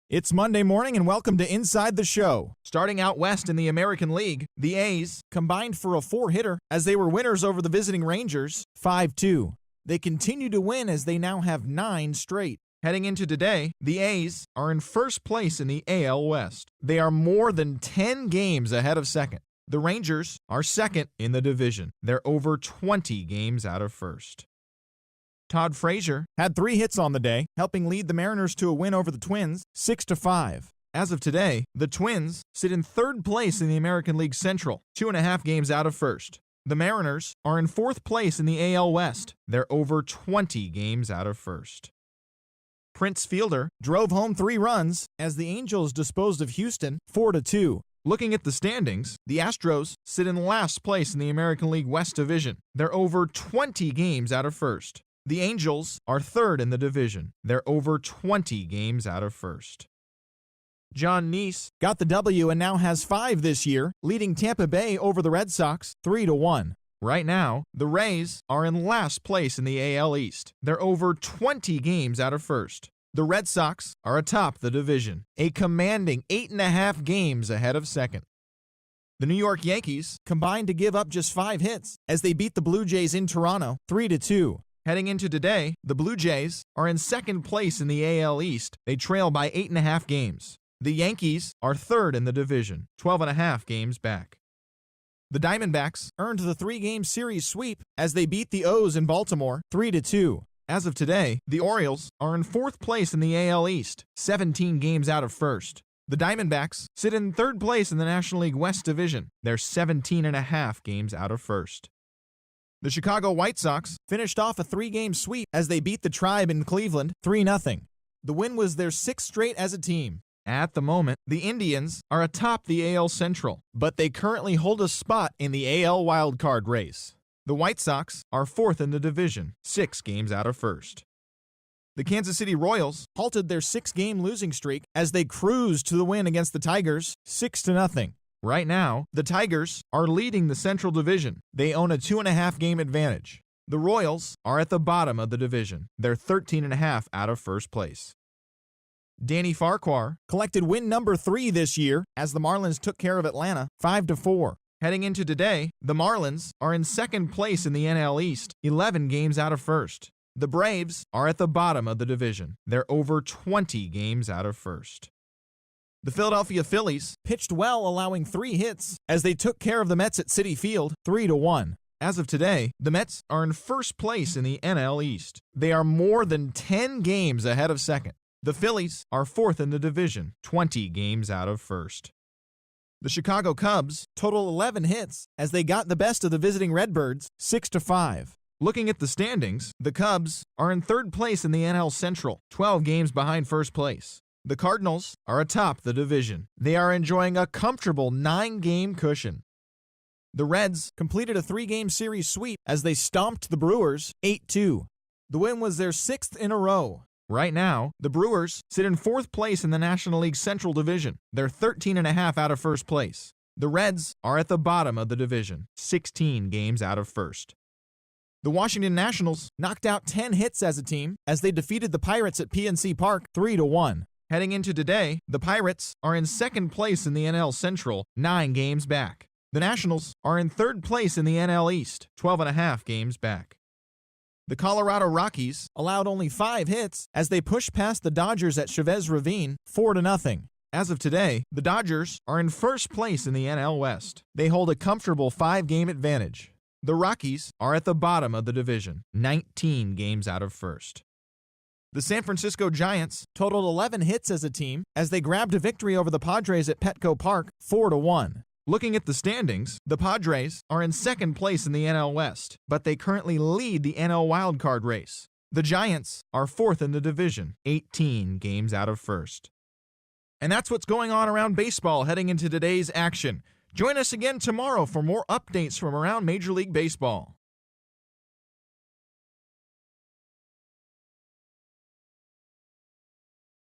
It's Monday morning and welcome to Inside the Show. Starting out west in the American League, the A's combined for a four-hitter as they were winners over the visiting Rangers, 5-2. They continue to win as they now have 9 straight. Heading into today, the A's are in first place in the AL West. They are more than 10 games ahead of second. The Rangers are second in the division. They're over 20 games out of first. Todd Frazier had 3 hits on the day, helping lead the Mariners to a win over the Twins, 6-5. As of today, the Twins sit in third place in the American League Central, 2.5 games out of first. The Mariners are in fourth place in the AL West. They're over 20 games out of first. Prince Fielder drove home 3 runs as the Angels disposed of Houston, 4-2. Looking at the standings, the Astros sit in last place in the American League West Division. They're over 20 games out of first. The Angels are third in the division. They're over 20 games out of first. John Neese got the W and now has 5 this year, leading Tampa Bay over the Red Sox 3-1. Right now, the Rays are in last place in the AL East. They're over 20 games out of first. The Red Sox are atop the division, a commanding 8.5 games ahead of second. The New York Yankees combined to give up just 5 hits as they beat the Blue Jays in Toronto 3-2. Heading into today, the Blue Jays are in second place in the AL East. They trail by 8.5 games. The Yankees are third in the division, 12.5 games back. The Diamondbacks earned the 3-game series sweep as they beat the O's in Baltimore 3-2. As of today, the Orioles are in fourth place in the AL East, 17 games out of first. The Diamondbacks sit in third place in the National League West Division. They're 17.5 games out of first. The Chicago White Sox finished off a 3-game sweep as they beat the Tribe in Cleveland 3-0. The win was their 6th straight as a team. At the moment, the Indians are atop the AL Central, but they currently hold a spot in the AL wildcard race. The White Sox are 4th in the division, 6 games out of first. The Kansas City Royals halted their 6-game losing streak as they cruised to the win against the Tigers 6-0. Right now, the Tigers are leading the Central Division. They own a 2.5-game advantage. The Royals are at the bottom of the division. They're 13.5 out of first place. Danny Farquhar collected win number 3 this year as the Marlins took care of Atlanta 5-4. Heading into today, the Marlins are in second place in the NL East, 11 games out of first. The Braves are at the bottom of the division. They're over 20 games out of first. The Philadelphia Phillies pitched well, allowing 3 hits as they took care of the Mets at Citi Field 3-1. As of today, the Mets are in first place in the NL East. They are more than 10 games ahead of second. The Phillies are 4th in the division, 20 games out of first. The Chicago Cubs total 11 hits as they got the best of the visiting Redbirds 6-5. Looking at the standings, the Cubs are in third place in the NL Central, 12 games behind first place. The Cardinals are atop the division. They are enjoying a comfortable 9-game cushion. The Reds completed a 3-game series sweep as they stomped the Brewers 8-2. The win was their 6th in a row. Right now, the Brewers sit in 4th place in the National League Central Division. They're 13.5 out of first place. The Reds are at the bottom of the division, 16 games out of first. The Washington Nationals knocked out 10 hits as a team as they defeated the Pirates at PNC Park 3-1. Heading into today, the Pirates are in second place in the NL Central, 9 games back. The Nationals are in third place in the NL East, 12.5 games back. The Colorado Rockies allowed only 5 hits as they pushed past the Dodgers at Chavez Ravine 4-0. As of today, the Dodgers are in first place in the NL West. They hold a comfortable 5-game advantage. The Rockies are at the bottom of the division, 19 games out of first. The San Francisco Giants totaled 11 hits as a team as they grabbed a victory over the Padres at Petco Park 4-1. Looking at the standings, the Padres are in second place in the NL West, but they currently lead the NL wildcard race. The Giants are 4th in the division, 18 games out of first. And that's what's going on around baseball heading into today's action. Join us again tomorrow for more updates from around Major League Baseball.